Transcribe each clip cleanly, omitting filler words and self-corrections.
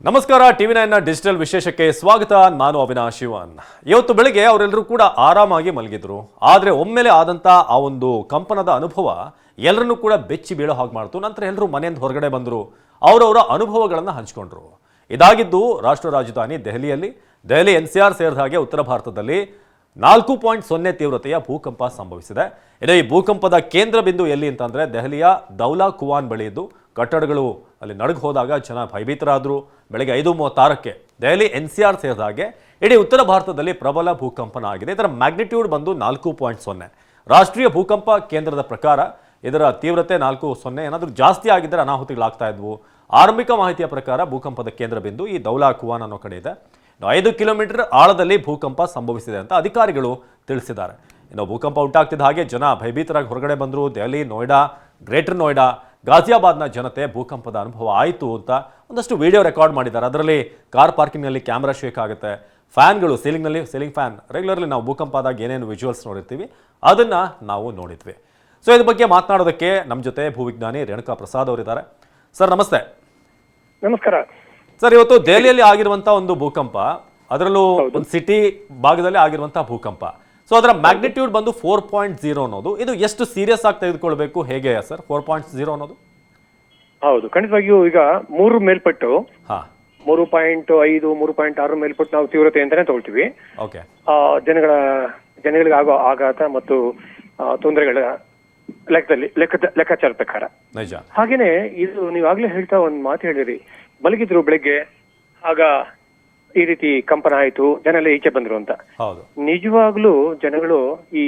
ನಮಸ್ಕಾರ ಟಿವಿ9 ಡಿಜಿಟಲ್ ವಿಶೇಷಕ್ಕೆ ಸ್ವಾಗತ. ನಾನು ಅವಿನಾಶ್ ಶಿವನ್. ಇವತ್ತು ಬೆಳಿಗ್ಗೆ ಅವರೆಲ್ಲರೂ ಕೂಡ ಆರಾಮಾಗಿ ಮಲಗಿದ್ರು. ಆದರೆ ಒಮ್ಮೆಲೆ ಆದಂತ ಆ ಒಂದು ಕಂಪನದ ಅನುಭವ ಎಲ್ಲರನ್ನೂ ಕೂಡ ಬೆಚ್ಚಿ ಬೀಳೋ ಹಾಗೆ ಮಾಡ್ತು. ನಂತರ ಎಲ್ಲರೂ ಮನೆಯಿಂದ ಹೊರಗಡೆ ಬಂದರು, ಅವರವರ ಅನುಭವಗಳನ್ನು ಹಂಚಿಕೊಂಡ್ರು. ಇದಾಗಿದ್ದು ರಾಷ್ಟ್ರ ರಾಜಧಾನಿ ದೆಹಲಿಯಲ್ಲಿ. ದೆಹಲಿ NCR ಸೇರಿದ ಹಾಗೆ ಉತ್ತರ ಭಾರತದಲ್ಲಿ 4.0 ತೀವ್ರತೆಯ ಭೂಕಂಪ ಸಂಭವಿಸಿದೆ. ಇನ್ನು ಈ ಭೂಕಂಪದ ಕೇಂದ್ರ ಬಿಂದು ಎಲ್ಲಿ ಅಂತಂದ್ರೆ ದೆಹಲಿಯ ದೌಲಾ ಕುವಾನ್ ಬಳಿ ಇದ್ದು ಕಟ್ಟಡಗಳು ಅಲ್ಲಿ ನಡುಗ್ ಹೋದಾಗ ಜನ ಭಯಭೀತರಾದರು. ಬೆಳಗ್ಗೆ 5:36ಕ್ಕೆ ದೆಹಲಿ NCR ಸೇರಿದ ಹಾಗೆ ಇಡೀ ಉತ್ತರ ಭಾರತದಲ್ಲಿ ಪ್ರಬಲ ಭೂಕಂಪನ ಆಗಿದೆ. ಇದರ ಮ್ಯಾಗ್ನಿಟ್ಯೂಡ್ ಬಂದು 4.0. ರಾಷ್ಟ್ರೀಯ ಭೂಕಂಪ ಕೇಂದ್ರದ ಪ್ರಕಾರ ಇದರ ತೀವ್ರತೆ 4.0. ಏನಾದರೂ ಜಾಸ್ತಿ ಆಗಿದ್ದರೆ ಅನಾಹುತಗಳಾಗ್ತಾ ಇದ್ವು. ಆರಂಭಿಕ ಮಾಹಿತಿಯ ಪ್ರಕಾರ ಭೂಕಂಪದ ಕೇಂದ್ರ ಬಿಂದು ಈ ದೌಲಾ ಕುವಾನ್ ಅನ್ನೋ ಕಡೆ ಇದೆ. 5 ಕಿಲೋಮೀಟರ್ ಆಳದಲ್ಲಿ ಭೂಕಂಪ ಸಂಭವಿಸಿದೆ ಅಂತ ಅಧಿಕಾರಿಗಳು ತಿಳಿಸಿದ್ದಾರೆ. ಇನ್ನು ಭೂಕಂಪ ಉಂಟಾಗ್ತಿದ್ದ ಹಾಗೆ ಜನ ಭಯಭೀತರಾಗಿ ಹೊರಗಡೆ ಬಂದರು. ದೆಹಲಿ, ನೋಯ್ಡಾ, ಗ್ರೇಟರ್ ನೋಯ್ಡಾ, ಗಾಜಿಯಾಬಾದ್ನ ಜನತೆ ಭೂಕಂಪದ ಅನುಭವ ಆಯಿತು ಅಂತ ಒಂದಷ್ಟು ವಿಡಿಯೋ ರೆಕಾರ್ಡ್ ಮಾಡಿದ್ದಾರೆ. ಅದರಲ್ಲಿ ಕಾರ್ ಪಾರ್ಕಿಂಗ್ನಲ್ಲಿ ಕ್ಯಾಮ್ರಾ ಶೇಕ್ ಆಗುತ್ತೆ, ಫ್ಯಾನ್ಗಳು ಸೀಲಿಂಗ್ ಫ್ಯಾನ್ ರೆಗ್ಯುಲರ್ಲಿ ನಾವು ಭೂಕಂಪ ಆದಾಗ ಏನೇನು ವಿಜುವಲ್ಸ್ ನೋಡಿರ್ತೀವಿ ಅದನ್ನು ನಾವು ನೋಡಿದ್ವಿ. ಸೊ ಇದ್ರ ಬಗ್ಗೆ ಮಾತನಾಡೋದಕ್ಕೆ ನಮ್ಮ ಜೊತೆ ಭೂವಿಜ್ಞಾನಿ ರೇಣುಕಾ ಪ್ರಸಾದ್ ಅವರಿದ್ದಾರೆ. ಸರ್ ನಮಸ್ತೆ. ನಮಸ್ಕಾರ ಸರ್, ಇವತ್ತು ದೆಹಲಿಯಲ್ಲಿ ಆಗಿರುವಂಥ ಒಂದು ಭೂಕಂಪ, ಅದರಲ್ಲೂ ಒಂದು ಸಿಟಿ ಭಾಗದಲ್ಲಿ ಆಗಿರುವಂತಹ ಭೂಕಂಪ. ಸೊ ಅದರ ಮ್ಯಾಗ್ನಿಟ್ಯೂಡ್ ಬಂದು 4.0 ಅನ್ನೋದು. ಇದು ಎಷ್ಟು ಸೀರಿಯಸ್ ಆಗಿ ತೆಗೆದುಕೊಳ್ಬೇಕು, ಹೇಗೆ ಸರ್ 4.0 ಅನ್ನೋದು? ಹೌದು, ಖಂಡಿತವಾಗಿಯೂ ಈಗ 3 ಮೇಲ್ಪಟ್ಟು 3.5 3.6 ಮೇಲ್ಪಟ್ಟು ನಾವು ತೀವ್ರತೆ ಅಂತಾನೆ ತಗೊಳ್ತೀವಿ. ಓಕೆ. ಜನಗಳಿಗೆ ಆಗೋ ಆಘಾತ ಮತ್ತು ತೊಂದರೆಗಳ ಲೆಕ್ಕಾಚಾರ ಪ್ರಕಾರ ನಿಜ. ಹಾಗೇನೆ ಇದು ನೀವಾಗ್ಲೇ ಹೇಳ್ತಾ ಒಂದ್ ಮಾತು ಹೇಳಿರಿ, ಮಲಗಿದ್ರು ಬೆಳಿಗ್ಗೆ, ಆಗ ಈ ರೀತಿ ಕಂಪನ ಆಯ್ತು, ಜನ ಎಲ್ಲ ಈಚೆ ಬಂದ್ರು ಅಂತ. ನಿಜವಾಗ್ಲೂ ಜನಗಳು ಈ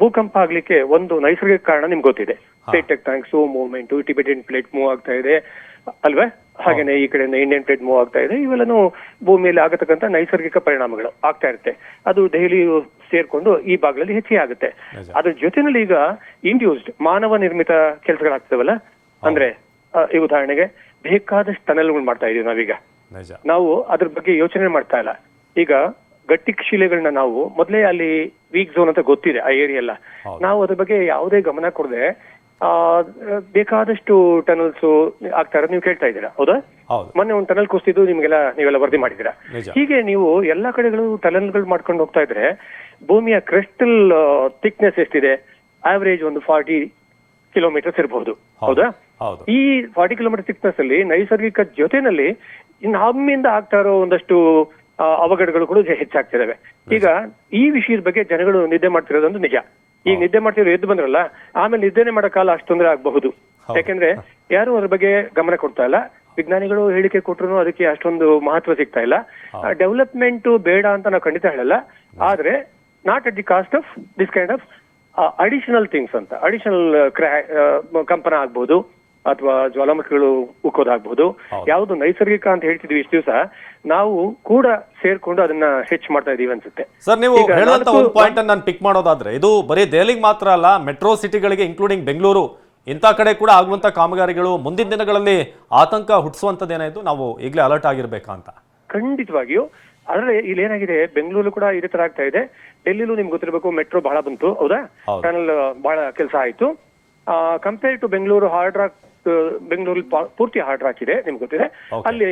ಭೂಕಂಪ ಆಗ್ಲಿಕ್ಕೆ ಒಂದು ನೈಸರ್ಗಿಕ ಕಾರಣ ನಿಮ್ಗೆ ಗೊತ್ತಿದೆ. Plate tectonics movement, Tibetan plate move ಆಗ್ತಾ ಇದೆ ಅಲ್ವೇ? ಹಾಗೇನೆ ಈ ಕಡೆಯಿಂದ ಇಂಡಿಯನ್ ಪ್ಲೇಟ್ ಮೂವ್ ಆಗ್ತಾ ಇದೆ. ಇವೆಲ್ಲನೂ ಭೂಮಿಯಲ್ಲಿ ಆಗತಕ್ಕಂತ ನೈಸರ್ಗಿಕ ಪರಿಣಾಮಗಳು ಆಗ್ತಾ ಇರುತ್ತೆ. ಅದು ದೆಹಲಿ ಸೇರ್ಕೊಂಡು ಈ ಭಾಗದಲ್ಲಿ ಹೆಚ್ಚಿಗೆ ಆಗುತ್ತೆ. ಅದ್ರ ಜೊತೆನಲ್ಲಿ ಈಗ ಇಂಡ್ಯೂಸ್ಡ್ ಮಾನವ ನಿರ್ಮಿತ ಕೆಲಸಗಳಾಗ್ತವಲ್ಲ, ಅಂದ್ರೆ ಈ ಉದಾಹರಣೆಗೆ ಬೇಕಾದಷ್ಟು ಟನಲ್ಗಳು ಮಾಡ್ತಾ ಇದೀವಿ ನಾವೀಗ. ನಾವು ಅದ್ರ ಬಗ್ಗೆ ಯೋಚನೆ ಮಾಡ್ತಾ ಇಲ್ಲ. ಈಗ ಗಟ್ಟಿ ಶಿಲೆಗಳನ್ನ ನಾವು ಮೊದಲೇ ಅಲ್ಲಿ ವೀಕ್ ಝೋನ್ ಅಂತ ಗೊತ್ತಿದೆ ಆ ಏರಿಯಾ ಎಲ್ಲ, ನಾವು ಅದ್ರ ಬಗ್ಗೆ ಯಾವುದೇ ಗಮನ ಕೊಡದೆ ಬೇಕಾದಷ್ಟು ಟನಲ್ಸ್ ಆಗ್ತಾ ಇರೋದು ನೀವು ಕೇಳ್ತಾ ಇದ್ದೀರಾ, ಹೌದಾ? ಮೊನ್ನೆ ಒಂದು ಟನಲ್ ಕುಸಿದು ನೀವೆಲ್ಲ ವರದಿ ಮಾಡಿದ್ದೀರಾ. ಹೀಗೆ ನೀವು ಎಲ್ಲಾ ಕಡೆಗಳು ಟನಲ್ಗಳು ಮಾಡ್ಕೊಂಡು ಹೋಗ್ತಾ ಇದ್ರೆ ಭೂಮಿಯ ಕ್ರಿಸ್ಟಲ್ ಥಿಕ್ನೆಸ್ ಎಷ್ಟಿದೆ? ಆವರೇಜ್ ಒಂದು 40 ಕಿಲೋಮೀಟರ್ಸ್ ಇರಬಹುದು, ಹೌದಾ? ಈ 40 ಕಿಲೋಮೀಟರ್ ಥಿಕ್ನೆಸ್ ಅಲ್ಲಿ ನೈಸರ್ಗಿಕ ಜೊತೆನಲ್ಲಿ ನಮ್ಮಿಂದ ಆಗ್ತಾ ಇರೋ ಒಂದಷ್ಟು ಅವಘಡಗಳು ಕೂಡ ಹೆಚ್ಚಾಗ್ತಿದಾವೆ. ಈಗ ಈ ವಿಷಯದ ಬಗ್ಗೆ ಜನಗಳು ನಿದ್ದೆ ಮಾಡ್ತಿರೋದೊಂದು ನಿಜ. ಈಗ ನಿದ್ದೆ ಮಾಡ್ತಿರೋ ಎದ್ದು ಬಂದ್ರಲ್ಲ, ಆಮೇಲೆ ನಿದ್ದೆನೆ ಮಾಡೋ ಕಾಲ ಅಷ್ಟು ತೊಂದರೆ ಆಗಬಹುದು. ಯಾಕೆಂದ್ರೆ ಯಾರು ಅದ್ರ ಬಗ್ಗೆ ಗಮನ ಕೊಡ್ತಾ ಇಲ್ಲ. ವಿಜ್ಞಾನಿಗಳು ಹೇಳಿಕೆ ಕೊಟ್ರು ಅದಕ್ಕೆ ಅಷ್ಟೊಂದು ಮಹತ್ವ ಸಿಗ್ತಾ ಇಲ್ಲ. ಡೆವಲಪ್ಮೆಂಟ್ ಬೇಡ ಅಂತ ನಾವು ಖಂಡಿತ ಹೇಳಲ್ಲ, ಆದ್ರೆ not at the cost of this kind of additional things ಅಂತ. ಅಡಿಷನಲ್ ಕಂಪನ ಆಗ್ಬಹುದು ಅಥವಾ ಜ್ವಾಲಾಮುಖಿಗಳು ಉಕ್ಕೋದಾಗ್ಬಹುದು. ಯಾವ್ದು ನೈಸರ್ಗಿಕ ಅಂತ ಹೇಳ್ತಿದ್ವಿ ಇಷ್ಟು ದಿವಸ, ನಾವು ಕೂಡ ಸೇರ್ಕೊಂಡು ಅದನ್ನ ಹೆಚ್ಚು ಮಾಡ್ತಾ ಇದೀವಿ ಅನ್ಸುತ್ತೆ. ಸರ್, ನೀವು ಹೇಳುವಂತ ಒಂದು ಪಾಯಿಂಟ್ ನಾನು ಪಿಕ್ ಮಾಡೋದಾದ್ರೆ, ಇದು ಬರೀ ದೆಹಲಿಗೆ ಮಾತ್ರ ಅಲ್ಲ, ಮೆಟ್ರೋ ಸಿಟಿಗಳಿಗೆ ಇನ್ಕ್ಲೂಡಿಂಗ್ ಬೆಂಗಳೂರು ಇಂಥ ಕಡೆ ಕೂಡ ಆಗುವಂತ ಕಾಮಗಾರಿಗಳು ಮುಂದಿನ ದಿನಗಳಲ್ಲಿ ಆತಂಕ ಹುಟ್ಟಿಸುವಂತದ್ದೇನಾಯ್ತು, ನಾವು ಈಗಲೇ ಅಲರ್ಟ್ ಆಗಿರ್ಬೇಕಾ ಅಂತ. ಖಂಡಿತವಾಗಿಯೂ. ಆದ್ರೆ ಇಲ್ಲಿ ಏನಾಗಿದೆ, ಬೆಂಗಳೂರು ಕೂಡ ಇದೇ ತರ ಆಗ್ತಾ ಇದೆ. ಡೆಲ್ಲಿಲೂ ನಿಮ್ಗೆ ಗೊತ್ತಿರಬೇಕು, ಮೆಟ್ರೋ ಬಹಳ ಬಂತು, ಹೌದಾ? ಟನಲ್ ಬಹಳ ಕೆಲಸ ಆಯ್ತು. Compare to Bengaluru hard rock, ಬೆಂಗಳೂರಲ್ಲಿ ಪೂರ್ತಿ ಹಾರ್ಡ್ ರಾಕ್ ಇದೆ, ನಿಮ್ಗೆ ಗೊತ್ತಿದೆ. ಅಲ್ಲಿ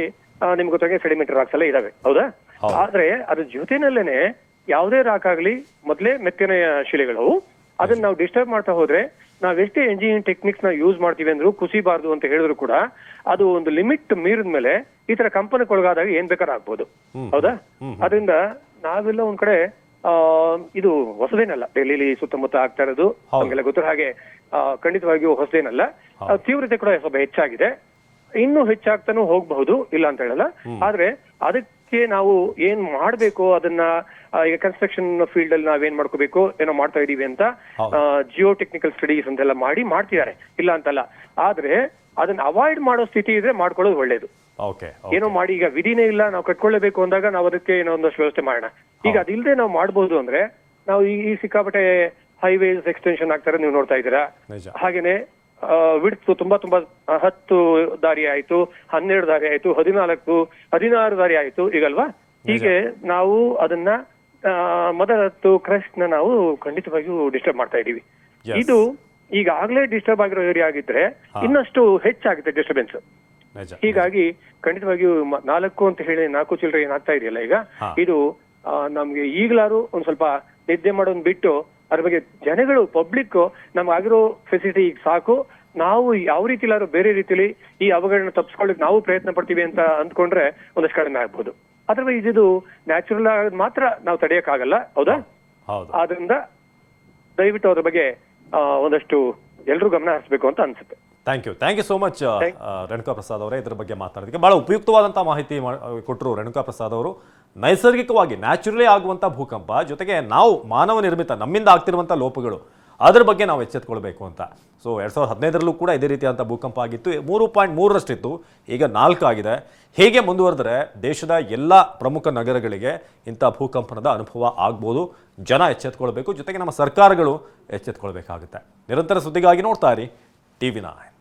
ನಿಮ್ಗೆ ಗೊತ್ತಾಗೆ ಸೆಡಿಮೆಂಟರಿ ರಾಕ್ಸ್ ಎಲ್ಲ ಇದಾವೆ, ಹೌದಾ? ಆದ್ರೆ ಅದ್ರ ಜೊತೆನಲ್ಲೇನೆ ಯಾವುದೇ ರಾಕ್ ಆಗ್ಲಿ ಮೊದಲೇ ಮೆತ್ತನೆಯ ಶಿಲೆಗಳು, ಅದನ್ನ ನಾವು ಡಿಸ್ಟರ್ಬ್ ಮಾಡ್ತಾ ಹೋದ್ರೆ ನಾವೆಷ್ಟೇ ಎಂಜಿನಿಯರಿಂಗ್ ಟೆಕ್ನಿಕ್ಸ್ ನ ಯೂಸ್ ಮಾಡ್ತೀವಿ ಅಂದ್ರೂ ಕುಸಿಬಾರ್ದು ಅಂತ ಹೇಳಿದ್ರು ಕೂಡ ಅದು ಒಂದು ಲಿಮಿಟ್ ಮೀರಿದ ಮೇಲೆ ಈ ತರ ಕಂಪನಕ್ಕೊಳಗಾದಾಗ ಏನ್ ಬೇಕಾದ್ರೂ ಆಗ್ಬೋದು, ಹೌದಾ? ಅದರಿಂದ ನಾವೆಲ್ಲ ಒಂದ್ ಕಡೆ ಇದು ಹೊಸದೇನಲ್ಲ, ಡೆಲ್ಲಿಲಿ ಸುತ್ತಮುತ್ತ ಆಗ್ತಾ ಇರೋದು ನಮ್ಗೆಲ್ಲ ಗೊತ್ತಿರೋ ಹಾಗೆ ಖಂಡಿತವಾಗಿಯೂ ಹೊಸದೇನಲ್ಲ. ತೀವ್ರತೆ ಕೂಡ ಸ್ವಲ್ಪ ಹೆಚ್ಚಾಗಿದೆ, ಇನ್ನೂ ಹೆಚ್ಚಾಗ್ತಾನೂ ಹೋಗಬಹುದು, ಇಲ್ಲ ಅಂತ ಹೇಳಲ್ಲ. ಆದ್ರೆ ಅದಕ್ಕೆ ನಾವು ಏನ್ ಮಾಡ್ಬೇಕು, ಅದನ್ನ ಈಗ ಕನ್ಸ್ಟ್ರಕ್ಷನ್ ಫೀಲ್ಡ್ ಅಲ್ಲಿ ನಾವೇನ್ ಮಾಡ್ಕೋಬೇಕು, ಏನೋ ಮಾಡ್ತಾ ಇದೀವಿ ಅಂತ ಜಿಯೋ ಟೆಕ್ನಿಕಲ್ ಸ್ಟಡೀಸ್ ಅಂತೆಲ್ಲ ಮಾಡ್ತಿದ್ದಾರೆ, ಇಲ್ಲ ಅಂತಲ್ಲ. ಆದ್ರೆ ಅದನ್ನ ಅವಾಯ್ಡ್ ಮಾಡೋ ಸ್ಥಿತಿ ಇದ್ರೆ ಮಾಡ್ಕೊಳ್ಳೋದು ಒಳ್ಳೇದು. ಏನೋ ಮಾಡಿ ಈಗ ವಿಧಿನೇ ಇಲ್ಲ, ನಾವು ಕಟ್ಕೊಳ್ಳೇಬೇಕು ಅಂದಾಗ ನಾವು ಅದಕ್ಕೆ ಏನೋ ಒಂದಷ್ಟು ವ್ಯವಸ್ಥೆ ಮಾಡೋಣ. ಈಗ ಅದಿಲ್ಲದೆ ನಾವು ಮಾಡ್ಬೋದು ಅಂದ್ರೆ ನಾವು ಈ ಸಿಕ್ಕಾಪಟ್ಟೆ ಹೈವೇಸ್ ಎಕ್ಸ್ಟೆನ್ಷನ್ ಆಗ್ತಾರೆ, ನೀವು ನೋಡ್ತಾ ಇದ್ದೀರಾ. ಹಾಗೇನೆ ವಿಡ್ತ್ ತುಂಬಾ 10 ದಾರಿ ಆಯ್ತು, 12 ದಾರಿ ಆಯ್ತು, 14, 16 ದಾರಿ ಆಯ್ತು ಈಗಲ್ವಾ? ಹೀಗೆ ನಾವು ಅದನ್ನ ಮದರ್ ಹತ್ತು ಕ್ರಸ್ಟ್ ನ ನಾವು ಖಂಡಿತವಾಗಿಯೂ ಡಿಸ್ಟರ್ಬ್ ಮಾಡ್ತಾ ಇದೀವಿ. ಇದು ಈಗಾಗಲೇ ಡಿಸ್ಟರ್ಬ್ ಆಗಿರೋ ಏರಿಯಾ ಆಗಿದ್ರೆ ಇನ್ನಷ್ಟು ಹೆಚ್ಚಾಗುತ್ತೆ ಡಿಸ್ಟರ್ಬೆನ್ಸ್. ನಿಜ. ಹೀಗಾಗಿ ಖಂಡಿತವಾಗಿಯೂ 4 ಅಂತ ಹೇಳಿ 4 ಚಿಲ್ಲರೆ ಏನಾಗ್ತಾ ಇದೆಯಲ್ಲ ಈಗ ಇದು ನಮ್ಗೆ ಈಗಲಾರು ಒಂದ್ ಸ್ವಲ್ಪ ನಿದ್ದೆ ಮಾಡೋನ್ ಬಿಟ್ಟು ಅದ್ರ ಬಗ್ಗೆ ಜನಗಳು ಪಬ್ಲಿಕ್ ನಮ್ಗಾಗಿರೋ ಫೆಸಿಲಿಟಿ ಈಗ ಸಾಕು, ನಾವು ಯಾವ ರೀತಿಲಾರು ಬೇರೆ ರೀತಿಲಿ ಈ ಅವಘಡನ ತಪ್ಪಿಸ್ಕೊಳ್ಳಿಕ್ ನಾವು ಪ್ರಯತ್ನ ಪಡ್ತೀವಿ ಅಂತ ಅಂದ್ಕೊಂಡ್ರೆ ಒಂದಷ್ಟು ಕಡಿಮೆ ಆಗ್ಬೋದು. ಅದರ್ವೈಸ್ ಇದು ನ್ಯಾಚುರಲ್ ಆಗೋದು ಮಾತ್ರ ನಾವು ತಡೆಯಕ್ಕಾಗಲ್ಲ, ಹೌದಾ? ಹೌದು. ಆದ್ರಿಂದ ದಯವಿಟ್ಟು ಅದ್ರ ಬಗ್ಗೆ ಒಂದಷ್ಟು ಎಲ್ಲರೂ ಗಮನ ಹರಿಸಬೇಕು ಅಂತ ಅನ್ಸುತ್ತೆ. Thank you so much Renuka Prasad ಅವರೇ. ಇದ್ರ ಬಗ್ಗೆ ಮಾತಾಡೋದಕ್ಕೆ ಬಹಳ ಉಪಯುಕ್ತವಾದಂಥ ಮಾಹಿತಿ ಕೊಟ್ಟರು ರೇಣುಕಾ ಪ್ರಸಾದ್ ಅವರು. ನೈಸರ್ಗಿಕವಾಗಿ ನ್ಯಾಚುರಲಿ ಆಗುವಂಥ ಭೂಕಂಪ ಜೊತೆಗೆ ನಾವು ಮಾನವ ನಿರ್ಮಿತ ನಮ್ಮಿಂದ ಆಗ್ತಿರುವಂಥ ಲೋಪಗಳು ಅದರ ಬಗ್ಗೆ ನಾವು ಎಚ್ಚೆತ್ಕೊಳ್ಬೇಕು ಅಂತ. ಸೊ 2015ರಲ್ಲೂ ಕೂಡ ಇದೇ ರೀತಿಯಾದಂಥ ಭೂಕಂಪ ಆಗಿತ್ತು, 3.3ರಷ್ಟಿತ್ತು, ಈಗ 4 ಆಗಿದೆ. ಹೇಗೆ ಮುಂದುವರೆದರೆ ದೇಶದ ಎಲ್ಲ ಪ್ರಮುಖ ನಗರಗಳಿಗೆ ಇಂಥ ಭೂಕಂಪನದ ಅನುಭವ ಆಗ್ಬೋದು. ಜನ ಎಚ್ಚೆತ್ಕೊಳ್ಬೇಕು, ಜೊತೆಗೆ ನಮ್ಮ ಸರ್ಕಾರಗಳು ಎಚ್ಚೆತ್ಕೊಳ್ಬೇಕಾಗುತ್ತೆ. ನಿರಂತರ ಸುದ್ದಿಗಾಗಿ ನೋಡ್ತಾ ಇರಿ TV9.